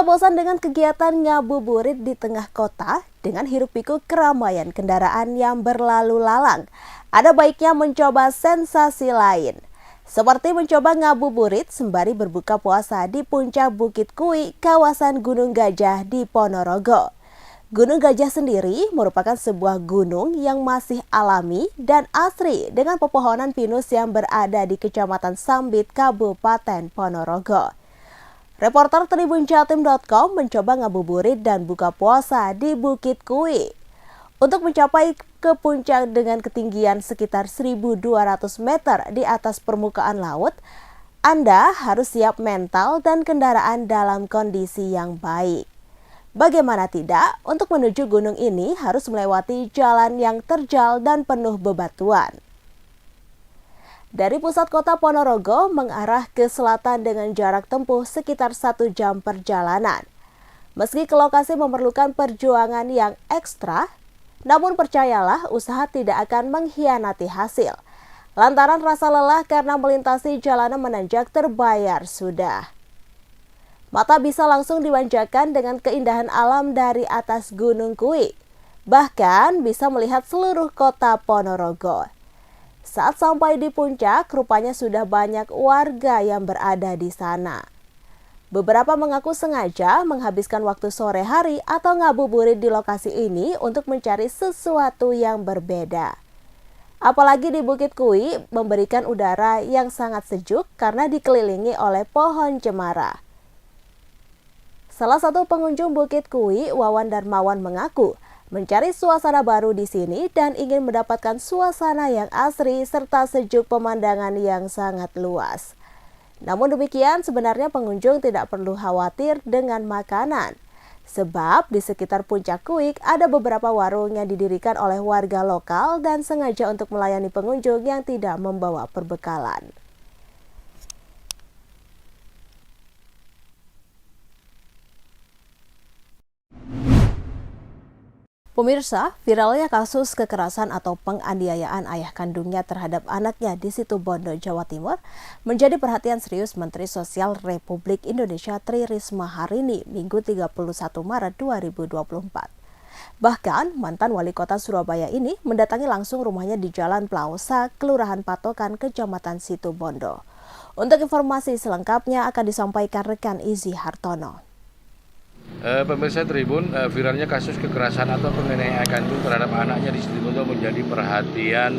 Jika bosan dengan kegiatan ngabuburit di tengah kota dengan hiruk-pikuk keramaian kendaraan yang berlalu lalang, ada baiknya mencoba sensasi lain. Seperti mencoba ngabuburit sembari berbuka puasa di puncak Bukit Kui, kawasan Gunung Gajah di Ponorogo. Gunung Gajah sendiri merupakan sebuah gunung yang masih alami dan asri dengan pepohonan pinus yang berada di Kecamatan Sambit, Kabupaten Ponorogo. Reporter tribunjatim.com mencoba ngabuburit dan buka puasa di Bukit Kui. Untuk mencapai ke puncak dengan ketinggian sekitar 1.200 meter di atas permukaan laut, Anda harus siap mental dan kendaraan dalam kondisi yang baik. Bagaimana tidak, untuk menuju gunung ini harus melewati jalan yang terjal dan penuh bebatuan. Dari pusat kota Ponorogo mengarah ke selatan dengan jarak tempuh sekitar 1 jam perjalanan. Meski ke lokasi memerlukan perjuangan yang ekstra, namun percayalah usaha tidak akan mengkhianati hasil. Lantaran rasa lelah karena melintasi jalanan menanjak terbayar sudah. Mata bisa langsung dimanjakan dengan keindahan alam dari atas Gunung Kui. Bahkan bisa melihat seluruh kota Ponorogo. Saat sampai di puncak, rupanya sudah banyak warga yang berada di sana. Beberapa mengaku sengaja menghabiskan waktu sore hari atau ngabuburit di lokasi ini untuk mencari sesuatu yang berbeda. Apalagi di Bukit Kui memberikan udara yang sangat sejuk karena dikelilingi oleh pohon cemara. Salah satu pengunjung Bukit Kui, Wawan Darmawan, mengaku mencari suasana baru di sini dan ingin mendapatkan suasana yang asri serta sejuk pemandangan yang sangat luas. Namun demikian, sebenarnya pengunjung tidak perlu khawatir dengan makanan. Sebab di sekitar puncak Kui ada beberapa warung yang didirikan oleh warga lokal dan sengaja untuk melayani pengunjung yang tidak membawa perbekalan. Pemirsa, viralnya kasus kekerasan atau penganiayaan ayah kandungnya terhadap anaknya di Situbondo, Jawa Timur menjadi perhatian serius Menteri Sosial Republik Indonesia Tri Risma hari ini, Minggu 31 Maret 2024. Bahkan, mantan wali kota Surabaya ini mendatangi langsung rumahnya di Jalan Plausa, Kelurahan Patokan, Kecamatan Situbondo. Untuk informasi selengkapnya akan disampaikan rekan Izzy Hartono. Pemirsa Tribun, viralnya kasus kekerasan atau penganiayaan kandung terhadap anaknya di Situbondo menjadi perhatian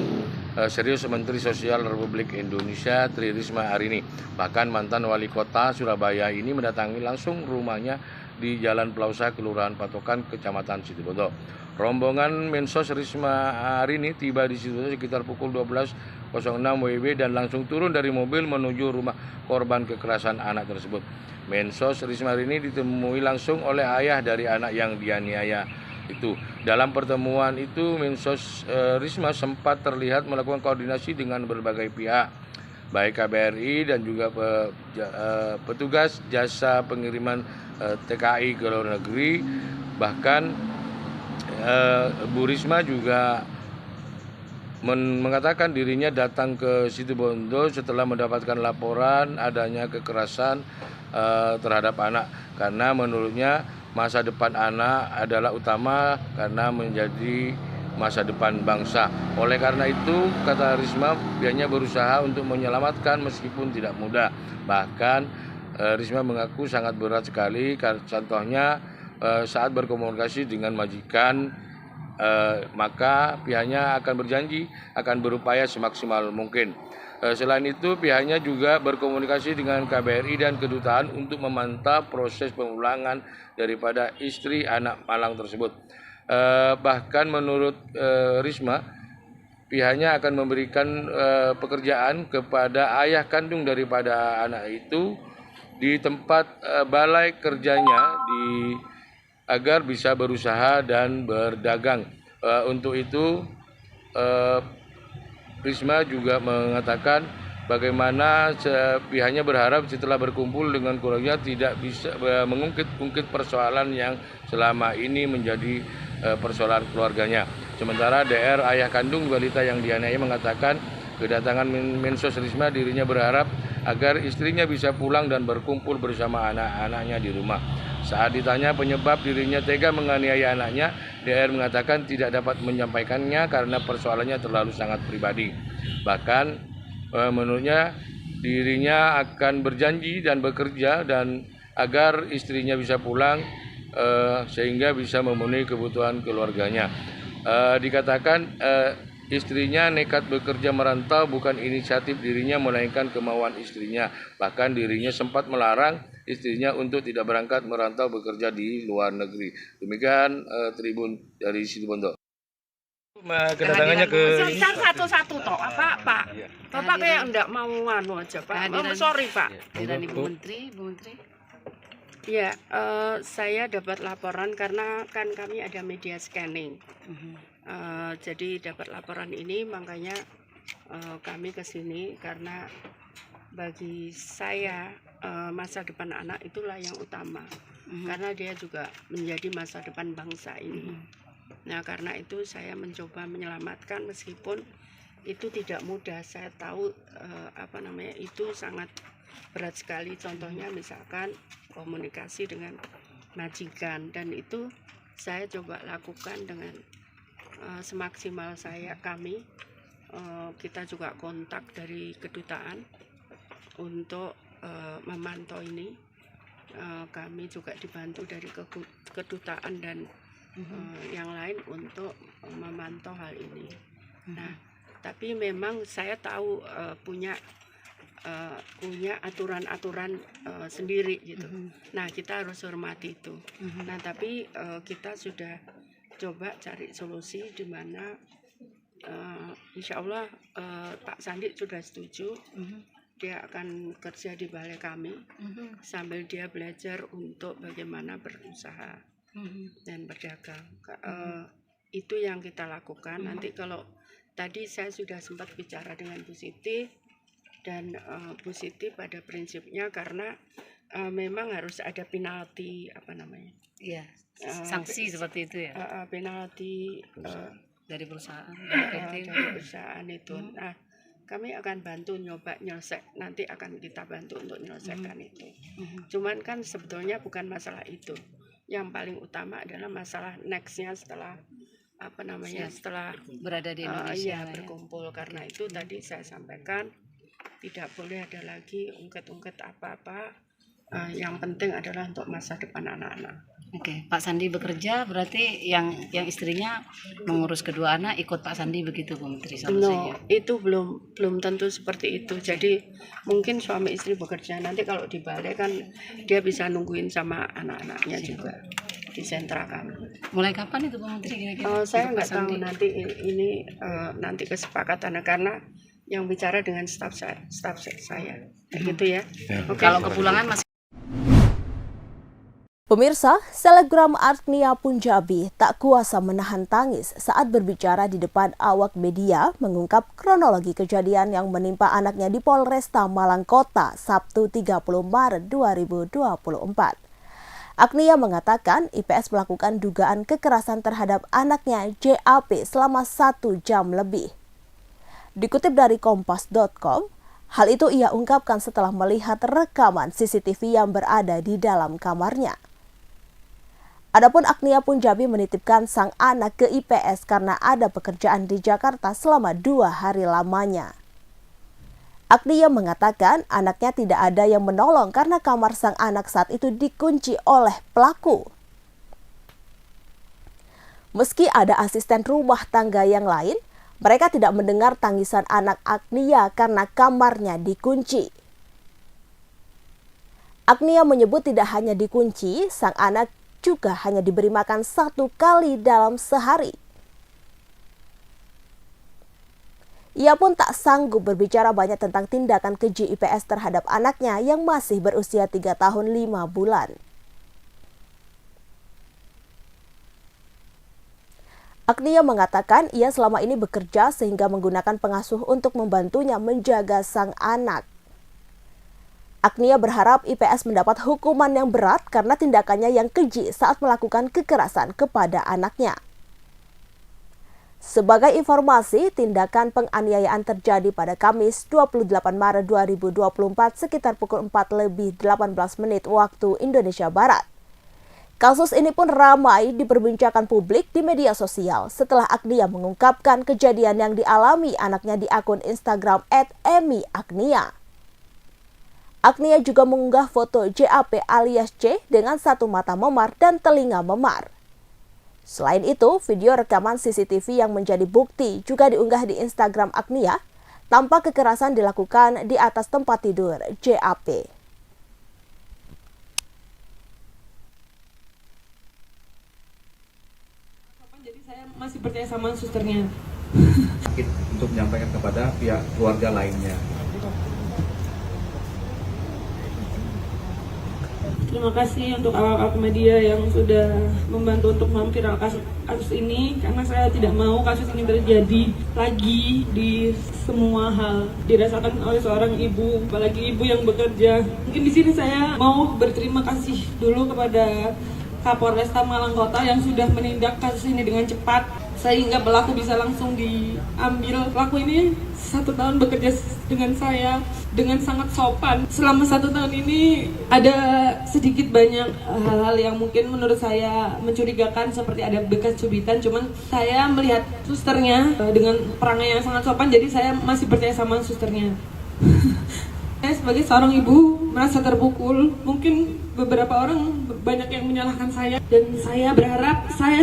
serius Menteri Sosial Republik Indonesia Tri Risma hari ini. Bahkan mantan wali kota Surabaya ini mendatangi langsung rumahnya di Jalan Plausa, Kelurahan Patokan, Kecamatan Situbondo. Rombongan Mensos Risma hari ini tiba di Situbondo sekitar pukul 12.06 WIB dan langsung turun dari mobil menuju rumah korban kekerasan anak tersebut. Mensos Risma hari ini ditemui langsung oleh ayah dari anak yang dianiaya itu. Dalam pertemuan itu, Mensos Risma sempat terlihat melakukan koordinasi dengan berbagai pihak, baik KBRI dan juga petugas jasa pengiriman TKI ke luar negeri. Bahkan Bu Risma juga mengatakan dirinya datang ke Situbondo setelah mendapatkan laporan adanya kekerasan terhadap anak, karena menurutnya masa depan anak adalah utama karena menjadi masa depan bangsa. Oleh karena itu, kata Risma, pihaknya berusaha untuk menyelamatkan meskipun tidak mudah. Bahkan Risma mengaku sangat berat sekali, contohnya saat berkomunikasi dengan majikan, maka pihaknya akan berjanji akan berupaya semaksimal mungkin. Selain itu, pihaknya juga berkomunikasi dengan KBRI dan kedutaan untuk memantau proses pemulangan daripada istri anak malang tersebut. Bahkan menurut Risma, pihaknya akan memberikan pekerjaan kepada ayah kandung daripada anak itu di tempat balai kerjanya agar bisa berusaha dan berdagang. Untuk itu, Risma juga mengatakan bagaimana pihaknya berharap setelah berkumpul dengan keluarga tidak bisa mengungkit-ungkit persoalan yang selama ini menjadi persoalan keluarganya. Sementara DR, ayah kandung balita yang dianiaya, mengatakan kedatangan Mensos Risma dirinya berharap agar istrinya bisa pulang dan berkumpul bersama anak-anaknya di rumah. Saat ditanya penyebab dirinya tega menganiaya anaknya, DR mengatakan tidak dapat menyampaikannya karena persoalannya terlalu sangat pribadi. Bahkan menurutnya dirinya akan berjanji dan bekerja dan agar istrinya bisa pulang sehingga bisa memenuhi kebutuhan keluarganya. Dikatakan istrinya nekat bekerja merantau bukan inisiatif dirinya melainkan kemauan istrinya. Bahkan dirinya sempat melarang istrinya untuk tidak berangkat merantau bekerja di luar negeri. Demikian Tribun dari Situbondo. Kedatangannya ke sebentar satu-satu toh apa Pak? Bapak kayak enggak mau nganu aja Pak. Sorry Pak. Dan Ibu Menteri. Ya, saya dapat laporan karena kan kami ada media scanning. Jadi dapat laporan ini makanya kami ke sini karena bagi saya masa depan anak itulah yang utama. Karena dia juga menjadi masa depan bangsa ini. Nah, karena itu saya mencoba menyelamatkan meskipun itu tidak mudah. Saya tahu itu sangat berat sekali. Contohnya misalkan komunikasi dengan majikan, dan itu saya coba lakukan dengan semaksimal kami. Kita juga kontak dari kedutaan untuk memantau ini. Kami juga dibantu dari kedutaan dan yang lain untuk memantau hal ini. Nah, tapi memang saya tahu punya aturan-aturan sendiri gitu. Nah, kita harus hormati itu. Nah, tapi kita sudah coba cari solusi di mana insya Allah Pak Sandi sudah setuju. Dia akan kerja di balai kami sambil dia belajar untuk bagaimana berusaha dan berdagang. Itu yang kita lakukan. Nanti kalau tadi saya sudah sempat bicara dengan Bu Siti, dan Bu Siti pada prinsipnya karena memang harus ada penalti Iya, sanksi seperti itu ya. Penalti Dari perusahaan, dari perusahaan itu. Nah, kami akan bantu nyoba nanti akan kita bantu untuk menyelesaikan itu. Cuman kan sebetulnya bukan masalah itu. Yang paling utama adalah masalah nextnya setelah setelah berada di Indonesia berkumpul. Karena itu tadi saya sampaikan tidak boleh ada lagi ungket-ungket apa-apa. Yang penting adalah untuk masa depan anak-anak. Oke, Pak Sandi bekerja berarti yang istrinya mengurus kedua anak ikut Pak Sandi begitu Bu Menteri solusinya? Itu belum tentu seperti itu. Jadi mungkin suami istri bekerja, nanti kalau di balai kan dia bisa nungguin sama anak-anaknya juga di sentra kami. Mulai kapan itu Bu Menteri kira-kira? Saya nggak tahu nanti ini nanti kesepakatannya karena yang bicara dengan staf saya. Gitu ya. Okay. Kalau kepulangan masih. Pemirsa, selebgram Agnia Punjabi tak kuasa menahan tangis saat berbicara di depan awak media mengungkap kronologi kejadian yang menimpa anaknya di Polresta Malang Kota Sabtu 30 Maret 2024. Agnia mengatakan IPS melakukan dugaan kekerasan terhadap anaknya JAP selama 1 jam lebih. Dikutip dari kompas.com, hal itu ia ungkapkan setelah melihat rekaman CCTV yang berada di dalam kamarnya. Adapun Agnia Punjabi menitipkan sang anak ke IPS karena ada pekerjaan di Jakarta selama 2 hari lamanya. Agnia mengatakan anaknya tidak ada yang menolong karena kamar sang anak saat itu dikunci oleh pelaku. Meski ada asisten rumah tangga yang lain, mereka tidak mendengar tangisan anak Agnia karena kamarnya dikunci. Agnia menyebut tidak hanya dikunci, sang anak juga hanya diberi makan 1 kali dalam sehari. Ia pun tak sanggup berbicara banyak tentang tindakan keji IPS terhadap anaknya yang masih berusia 3 tahun 5 bulan. Agnia mengatakan ia selama ini bekerja sehingga menggunakan pengasuh untuk membantunya menjaga sang anak. Agnia berharap IPS mendapat hukuman yang berat karena tindakannya yang keji saat melakukan kekerasan kepada anaknya. Sebagai informasi, tindakan penganiayaan terjadi pada Kamis 28 Maret 2024 sekitar pukul 4:18 waktu Indonesia Barat. Kasus ini pun ramai diperbincangkan publik di media sosial setelah Agnia mengungkapkan kejadian yang dialami anaknya di akun Instagram @emy_agnia. Agnia juga mengunggah foto JAP alias C dengan satu mata memar dan telinga memar. Selain itu, video rekaman CCTV yang menjadi bukti juga diunggah di Instagram Agnia, tampak kekerasan dilakukan di atas tempat tidur JAP. Jadi saya masih percaya sama susternya. Untuk menyampaikan kepada pihak keluarga lainnya. Terima kasih untuk awak-awak media yang sudah membantu untuk memviral kasus ini, karena saya tidak mau kasus ini terjadi lagi di semua hal dirasakan oleh seorang ibu, apalagi ibu yang bekerja. Mungkin di sini saya mau berterima kasih dulu kepada Kapolresta Malang Kota yang sudah menindak kasus ini dengan cepat sehingga pelaku bisa langsung diambil. Pelaku ini 1 tahun bekerja dengan saya dengan sangat sopan. Selama 1 tahun ini ada sedikit banyak hal-hal yang mungkin menurut saya mencurigakan, seperti ada bekas cubitan. Cuman saya melihat susternya dengan perangai yang sangat sopan, jadi saya masih percaya sama susternya. Saya sebagai seorang ibu merasa terpukul. Mungkin beberapa orang banyak yang menyalahkan saya, dan saya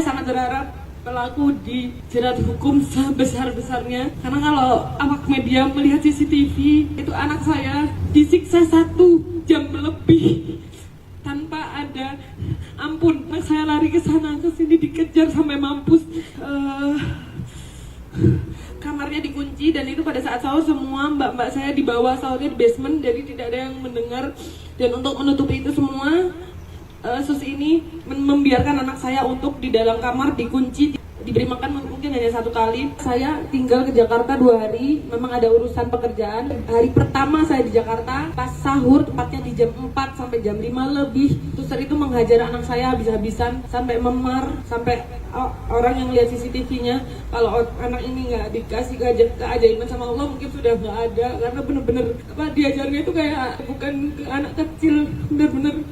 sangat berharap pelaku dijerat hukum sebesar-besarnya. Karena kalau awak media melihat CCTV, itu anak saya disiksa 1 jam lebih tanpa ada ampun. Anak saya lari ke sana ke sini, dikejar sampai mampus. Kamarnya dikunci, dan itu pada saat sahur semua mbak-mbak saya di bawah, sahurnya di basement, jadi tidak ada yang mendengar. Dan untuk menutupi itu semua, sus ini membiarkan anak saya untuk di dalam kamar dikunci, diberi makan mungkin hanya 1 kali. Saya tinggal ke Jakarta 2 hari, memang ada urusan pekerjaan. Hari pertama saya di Jakarta, pas sahur tepatnya di jam 4 sampai jam 5 lebih, suster itu menghajar anak saya habis-habisan sampai memar, sampai orang yang lihat CCTV-nya, kalau anak ini nggak dikasih keajaiban sama Allah mungkin sudah nggak ada, karena bener-bener diajarnya itu kayak bukan ke anak kecil, bener-bener.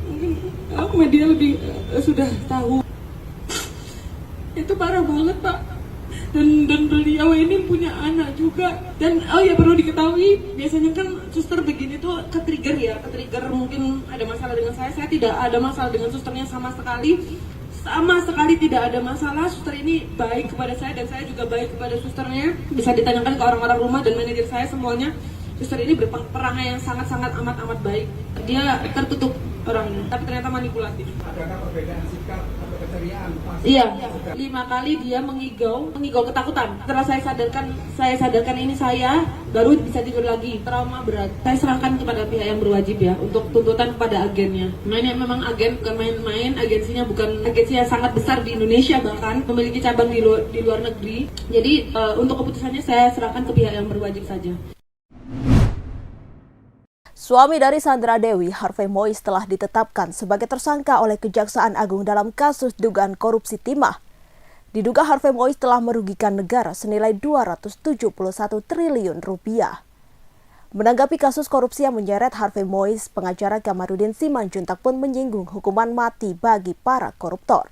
Mungkin aku media lebih sudah tahu. Itu parah banget, Pak. Dan beliau ini punya anak juga. Dan perlu diketahui, biasanya kan suster begini tuh ke-trigger mungkin ada masalah dengan saya. Saya tidak ada masalah dengan susternya sama sekali tidak ada masalah. Suster ini baik kepada saya, dan saya juga baik kepada susternya. Bisa ditanyakan ke orang-orang rumah dan manajer saya semuanya. Suster ini berperangai yang sangat-sangat amat baik. Dia tertutup orangnya, tapi ternyata manipulatif. Adakah perbedaan sikap atau keceriaan? Iya, 5 kali dia mengigau ketakutan. Setelah saya sadarkan ini saya baru bisa tidur lagi. Trauma berat. Saya serahkan kepada pihak yang berwajib ya untuk tuntutan kepada agennya. Mainnya memang agen, bukan main-main. Agensinya bukan agensi yang sangat besar di Indonesia, bahkan memiliki cabang di luar negeri. Jadi untuk keputusannya saya serahkan ke pihak yang berwajib saja. Suami dari Sandra Dewi, Harvey Mois, telah ditetapkan sebagai tersangka oleh Kejaksaan Agung dalam kasus dugaan korupsi timah. Diduga Harvey Mois telah merugikan negara senilai 271 triliun rupiah. Menanggapi kasus korupsi yang menyeret Harvey Mois, pengacara Kamarudin Simanjuntak pun menyinggung hukuman mati bagi para koruptor.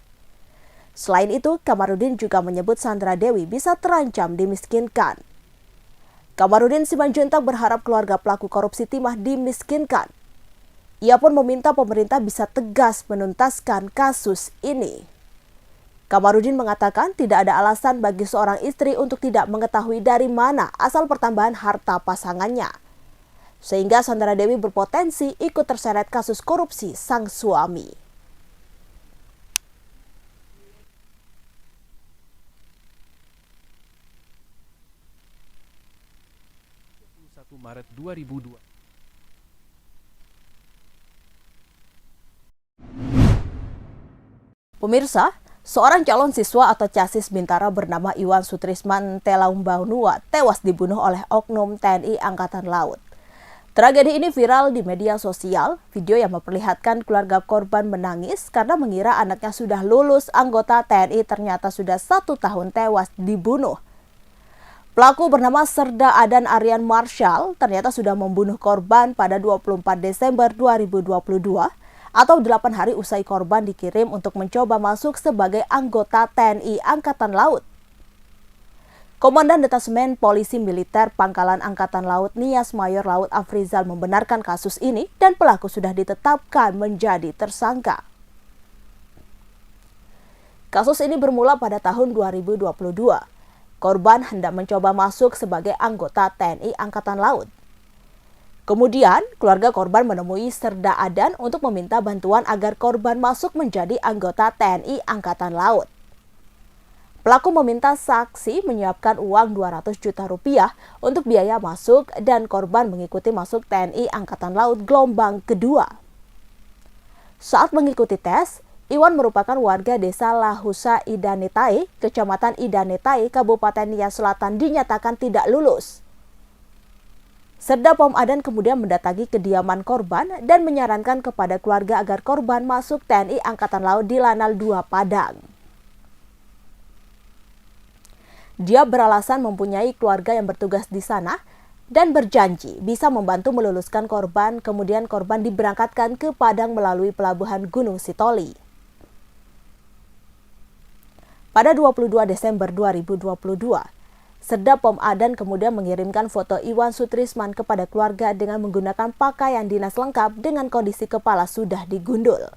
Selain itu, Kamarudin juga menyebut Sandra Dewi bisa terancam dimiskinkan. Kamarudin Simanjuntak berharap keluarga pelaku korupsi timah dimiskinkan. Ia pun meminta pemerintah bisa tegas menuntaskan kasus ini. Kamarudin mengatakan tidak ada alasan bagi seorang istri untuk tidak mengetahui dari mana asal pertambahan harta pasangannya, sehingga Sandra Dewi berpotensi ikut terseret kasus korupsi sang suami. 1 Maret 2002. Pemirsa, seorang calon siswa atau casis Bintara bernama Iwan Sutrisman Telaumbaunua tewas dibunuh oleh oknum TNI Angkatan Laut. Tragedi ini viral di media sosial. Video yang memperlihatkan keluarga korban menangis karena mengira anaknya sudah lulus anggota TNI ternyata sudah 1 tahun tewas dibunuh. Pelaku bernama Serda Adan Aryan Marshall ternyata sudah membunuh korban pada 24 Desember 2022 atau 8 hari usai korban dikirim untuk mencoba masuk sebagai anggota TNI Angkatan Laut. Komandan Detasmen Polisi Militer Pangkalan Angkatan Laut Nias Mayor Laut Afrizal membenarkan kasus ini dan pelaku sudah ditetapkan menjadi tersangka. Kasus ini bermula pada tahun 2022. Korban hendak mencoba masuk sebagai anggota TNI Angkatan Laut. Kemudian, keluarga korban menemui Serda Adan untuk meminta bantuan agar korban masuk menjadi anggota TNI Angkatan Laut. Pelaku meminta saksi menyiapkan uang 200 juta rupiah untuk biaya masuk dan korban mengikuti masuk TNI Angkatan Laut gelombang kedua. Saat mengikuti tes, Iwan merupakan warga desa Lahusa Idanetai, Kecamatan Idanetai, Kabupaten Nias Selatan dinyatakan tidak lulus. Serda Pom Adan kemudian mendatangi kediaman korban dan menyarankan kepada keluarga agar korban masuk TNI Angkatan Laut di Lanal 2 Padang. Dia beralasan mempunyai keluarga yang bertugas di sana dan berjanji bisa membantu meluluskan korban, kemudian korban diberangkatkan ke Padang melalui pelabuhan Gunung Sitoli. Pada 22 Desember 2022, Serda Pom Adan kemudian mengirimkan foto Iwan Sutrisman kepada keluarga dengan menggunakan pakaian dinas lengkap dengan kondisi kepala sudah digundul.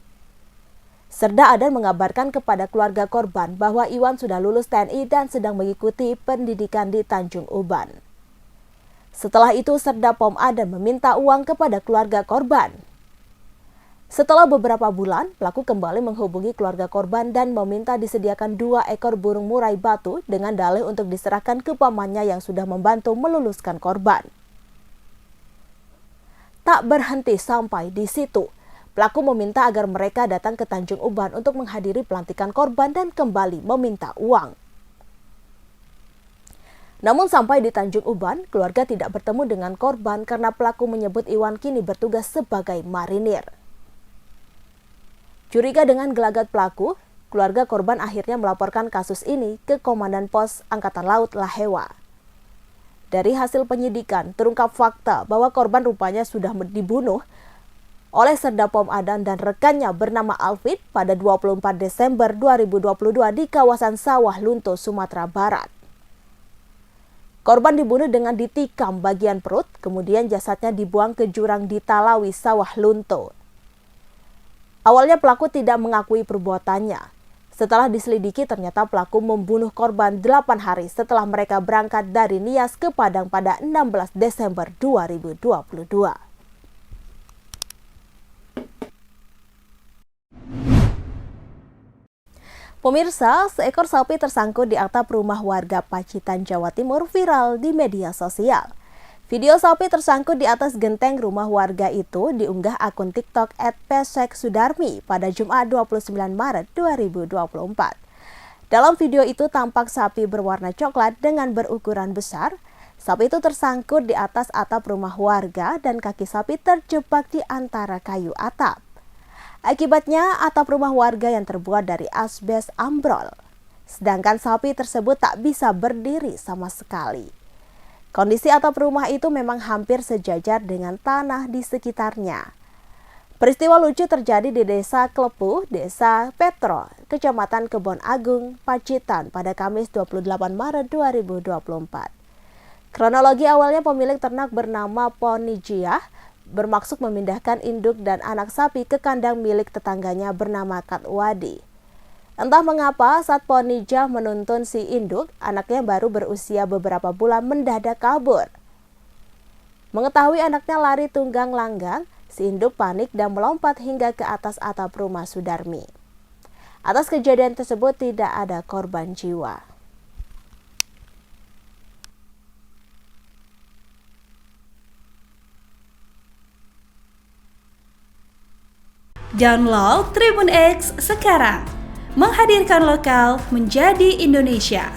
Serda Adan mengabarkan kepada keluarga korban bahwa Iwan sudah lulus TNI dan sedang mengikuti pendidikan di Tanjung Uban. Setelah itu, Serda Pom Adan meminta uang kepada keluarga korban. Setelah beberapa bulan, pelaku kembali menghubungi keluarga korban dan meminta disediakan 2 ekor burung murai batu dengan dalih untuk diserahkan ke pamannya yang sudah membantu meluluskan korban. Tak berhenti sampai di situ. Pelaku meminta agar mereka datang ke Tanjung Uban untuk menghadiri pelantikan korban dan kembali meminta uang. Namun sampai di Tanjung Uban, keluarga tidak bertemu dengan korban karena pelaku menyebut Iwan kini bertugas sebagai marinir. Curiga dengan gelagat pelaku, keluarga korban akhirnya melaporkan kasus ini ke Komandan Pos Angkatan Laut Lahewa. Dari hasil penyidikan, terungkap fakta bahwa korban rupanya sudah dibunuh oleh Serda Pom Adan dan rekannya bernama Alvin pada 24 Desember 2022 di kawasan Sawah Lunto, Sumatera Barat. Korban dibunuh dengan ditikam bagian perut, kemudian jasadnya dibuang ke jurang di Talawi, Sawah Lunto. Awalnya pelaku tidak mengakui perbuatannya. Setelah diselidiki, ternyata pelaku membunuh korban 8 hari setelah mereka berangkat dari Nias ke Padang pada 16 Desember 2022. Pemirsa, seekor sapi tersangkut di atap rumah warga Pacitan, Jawa Timur viral di media sosial. Video sapi tersangkut di atas genteng rumah warga itu diunggah akun TikTok @pesek_sudarmi pada Jumat 29 Maret 2024. Dalam video itu tampak sapi berwarna coklat dengan berukuran besar. Sapi itu tersangkut di atas atap rumah warga dan kaki sapi terjebak di antara kayu atap. Akibatnya, atap rumah warga yang terbuat dari asbes ambrol. Sedangkan sapi tersebut tak bisa berdiri sama sekali. Kondisi atap rumah itu memang hampir sejajar dengan tanah di sekitarnya. Peristiwa lucu terjadi di Desa Klepu, Desa Petro, Kecamatan Kebon Agung, Pacitan pada Kamis 28 Maret 2024. Kronologi awalnya pemilik ternak bernama Ponijiah bermaksud memindahkan induk dan anak sapi ke kandang milik tetangganya bernama Katwadi. Entah mengapa saat Ponijah menuntun si induk, anaknya baru berusia beberapa bulan mendadak kabur. Mengetahui anaknya lari tunggang langgang, si induk panik dan melompat hingga ke atas atap rumah Sudarmi. Atas kejadian tersebut tidak ada korban jiwa. Download Tribun X sekarang, menghadirkan lokal menjadi Indonesia.